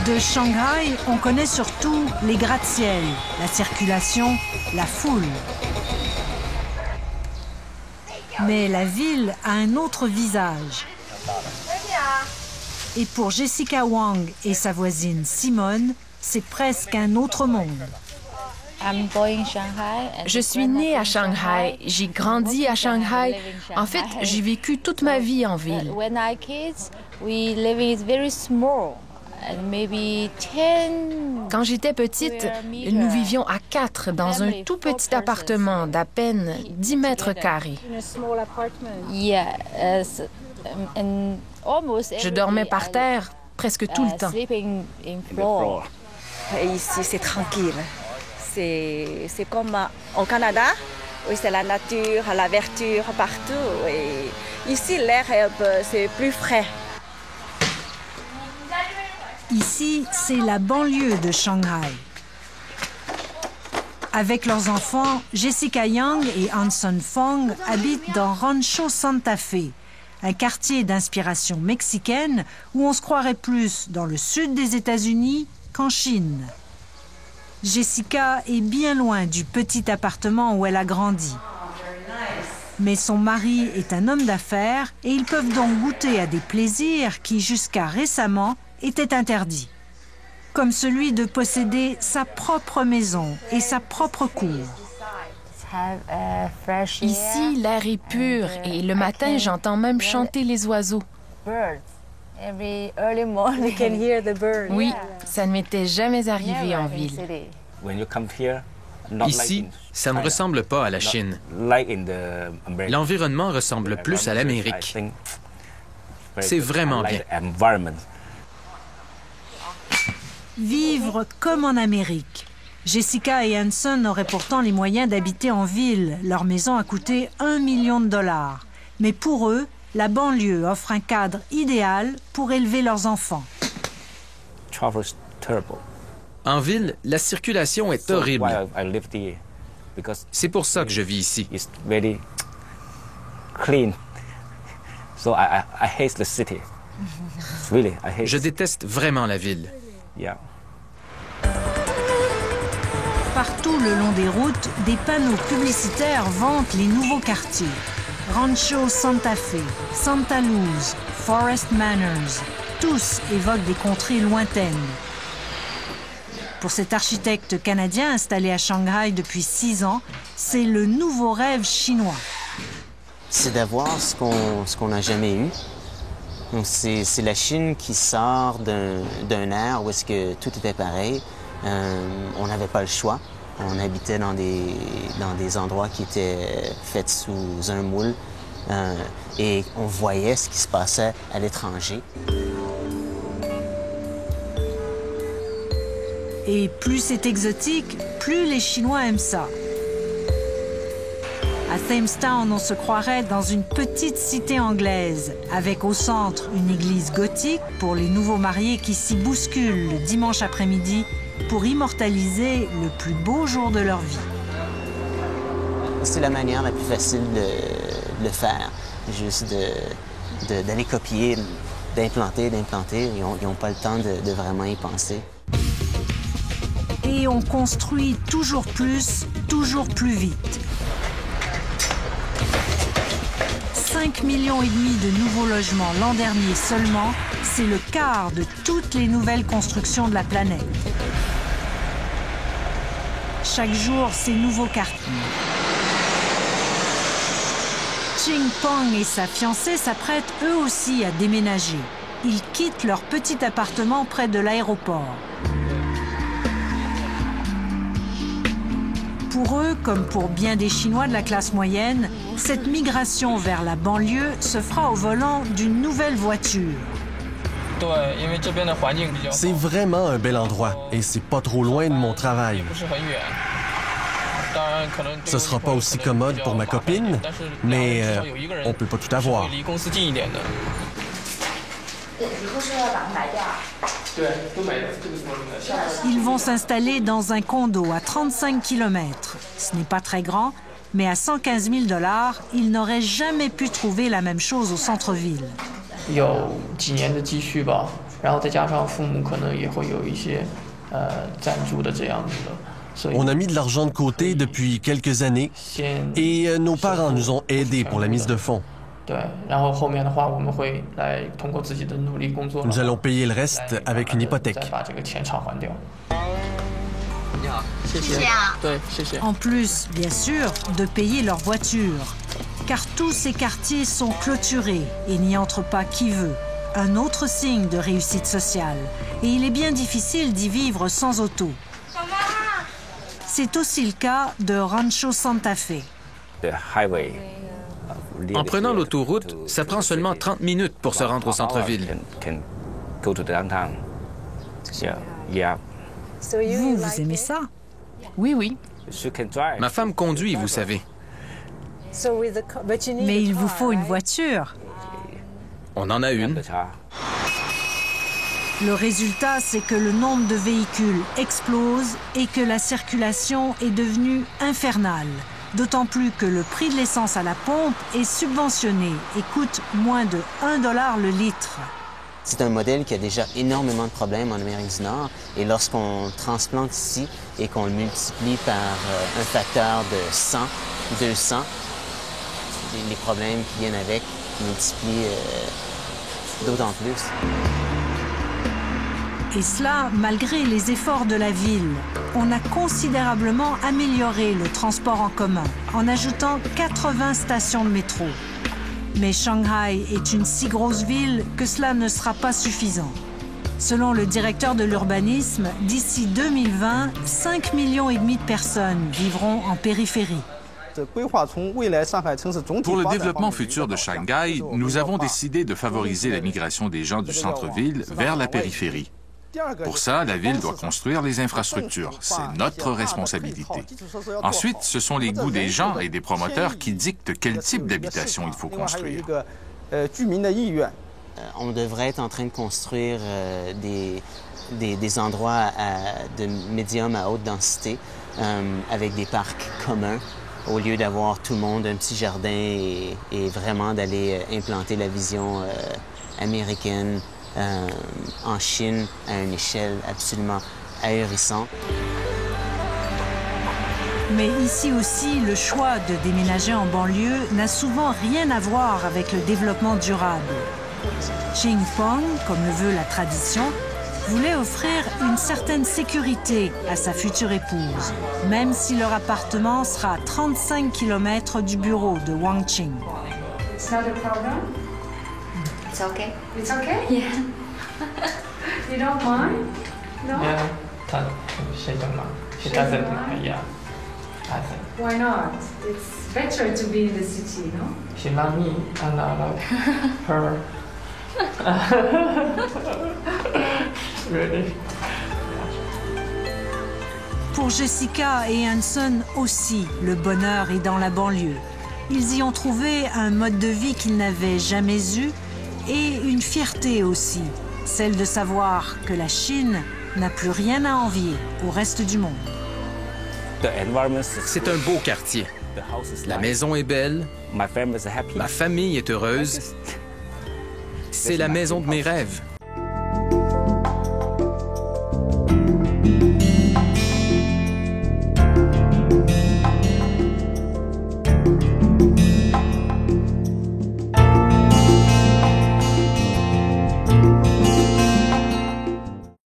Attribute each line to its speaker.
Speaker 1: De Shanghai, on connaît surtout les gratte-ciel, la circulation, la foule. Mais la ville a un autre visage. Et pour Jessica Wang et sa voisine Simone, c'est presque un autre monde.
Speaker 2: Je suis née à Shanghai, j'ai grandi à Shanghai. En fait, j'ai vécu toute ma vie en ville. Quand j'étais petite, nous vivions à 4 dans un tout petit appartement d'à peine 10 mètres carrés. Je dormais par terre presque tout le temps.
Speaker 3: Ici, c'est tranquille. C'est comme au Canada, oui, c'est la nature, la verdure partout. Et ici, l'air c'est plus frais.
Speaker 1: Ici, c'est la banlieue de Shanghai. Avec leurs enfants, Jessica Yang et Hanson Fong habitent dans Rancho Santa Fe, un quartier d'inspiration mexicaine où on se croirait plus dans le sud des États-Unis qu'en Chine. Jessica est bien loin du petit appartement où elle a grandi. Mais son mari est un homme d'affaires et ils peuvent donc goûter à des plaisirs qui, jusqu'à récemment, étaient interdits. Comme celui de posséder sa propre maison et sa propre cour.
Speaker 2: Ici, l'air est pur et le matin, j'entends même chanter les oiseaux. Oui, ça ne m'était jamais arrivé en ville.
Speaker 4: Ici, ça ne ressemble pas à la Chine. L'environnement ressemble plus à l'Amérique. C'est vraiment bien.
Speaker 1: Vivre comme en Amérique. Jessica et Hanson auraient pourtant les moyens d'habiter en ville. Leur maison a coûté $1 million. Mais pour eux, la banlieue offre un cadre idéal pour élever leurs enfants.
Speaker 4: En ville, la circulation est horrible. C'est pour ça que je vis ici. Je déteste vraiment la ville.
Speaker 1: Partout le long des routes, des panneaux publicitaires vantent les nouveaux quartiers. Rancho Santa Fe, Santa Luz, Forest Manors, tous évoquent des contrées lointaines. Pour cet architecte canadien installé à Shanghai depuis 6 ans, c'est le nouveau rêve chinois.
Speaker 5: C'est d'avoir ce qu'on n'a jamais eu. C'est la Chine qui sort d'un ère où est-ce que tout était pareil. On n'avait pas le choix. On habitait dans des endroits qui étaient faits sous un moule et on voyait ce qui se passait à l'étranger.
Speaker 1: Et plus c'est exotique, plus les Chinois aiment ça. À Thamestown, on se croirait dans une petite cité anglaise, avec au centre une église gothique pour les nouveaux mariés qui s'y bousculent le dimanche après-midi pour immortaliser le plus beau jour de leur vie.
Speaker 5: C'est la manière la plus facile de le faire, juste d'aller copier, d'implanter. Ils n'ont pas le temps de vraiment y penser.
Speaker 1: Et on construit toujours plus vite. 5,5 millions de nouveaux logements l'an dernier seulement, c'est le quart de toutes les nouvelles constructions de la planète. Chaque jour, ces nouveaux quartiers. Ching Pong et sa fiancée s'apprêtent eux aussi à déménager. Ils quittent leur petit appartement près de l'aéroport. Pour eux, comme pour bien des Chinois de la classe moyenne, cette migration vers la banlieue se fera au volant d'une nouvelle voiture.
Speaker 6: C'est vraiment un bel endroit et c'est pas trop loin de mon travail. Ce sera pas aussi commode pour ma copine, mais on peut pas tout avoir.
Speaker 1: Ils vont s'installer dans un condo à 35 km. Ce n'est pas très grand, mais à 115 000 $, ils n'auraient jamais pu trouver la même chose au centre-ville.
Speaker 7: 有几年的积蓄吧，然后再加上父母可能也会有一些赞助的这样子的。
Speaker 6: On a mis de l'argent de côté depuis quelques années et nos parents nous ont aidés pour la mise de fonds.
Speaker 7: 对，然后后面的话，我们会来通过自己的努力工作。
Speaker 6: Nous allons payer le reste avec une hypothèque.
Speaker 7: 再把这个钱偿还掉。
Speaker 8: 你好，
Speaker 7: 谢谢。对，谢谢。
Speaker 1: En plus, bien sûr, de payer leur voiture. Car tous ces quartiers sont clôturés et n'y entre pas qui veut. Un autre signe de réussite sociale. Et il est bien difficile d'y vivre sans auto. C'est aussi le cas de Rancho Santa Fe.
Speaker 4: En prenant l'autoroute, ça prend seulement 30 minutes pour se rendre au centre-ville.
Speaker 1: Vous aimez ça?
Speaker 2: Oui, oui.
Speaker 4: Ma femme conduit, vous savez.
Speaker 1: Mais il vous faut une voiture.
Speaker 4: On en a une.
Speaker 1: Le résultat, c'est que le nombre de véhicules explose et que la circulation est devenue infernale. D'autant plus que le prix de l'essence à la pompe est subventionné et coûte moins de $1 le litre.
Speaker 5: C'est un modèle qui a déjà énormément de problèmes en Amérique du Nord. Et lorsqu'on transplante ici et qu'on le multiplie par un facteur de 100, 200, les problèmes qui viennent avec multiplient d'autant plus.
Speaker 1: Et cela, malgré les efforts de la ville. On a considérablement amélioré le transport en commun en ajoutant 80 stations de métro. Mais Shanghai est une si grosse ville que cela ne sera pas suffisant. Selon le directeur de l'urbanisme, d'ici 2020, 5,5 millions de personnes vivront en périphérie.
Speaker 9: Pour le développement futur de Shanghai, nous avons décidé de favoriser la migration des gens du centre-ville vers la périphérie. Pour ça, la ville doit construire les infrastructures. C'est notre responsabilité. Ensuite, ce sont les goûts des gens et des promoteurs qui dictent quel type d'habitation il faut construire.
Speaker 5: On devrait être en train de construire des endroits de médium à haute densité avec des parcs communs au lieu d'avoir tout le monde un petit jardin et vraiment d'aller implanter la vision américaine en Chine à une échelle absolument ahurissante.
Speaker 1: Mais ici aussi, le choix de déménager en banlieue n'a souvent rien à voir avec le développement durable. Ching Pong, comme le veut la tradition, voulait offrir une certaine sécurité à sa future épouse, même si leur appartement sera à 35 km du bureau de Wang Qing.
Speaker 10: It's not a problem? It's okay. It's okay? Yeah. You don't mind? No?
Speaker 7: Yeah, she don't mind. She doesn't mind, yeah.
Speaker 10: Why not? It's better to be in the city, no?
Speaker 7: She loves me and I love her. Really?
Speaker 1: Pour Jessica et Hanson aussi, le bonheur est dans la banlieue. Ils y ont trouvé un mode de vie qu'ils n'avaient jamais eu et une fierté aussi, celle de savoir que la Chine n'a plus rien à envier au reste du monde.
Speaker 4: C'est un beau quartier. La maison est belle. Ma famille est heureuse. C'est la maison de mes rêves.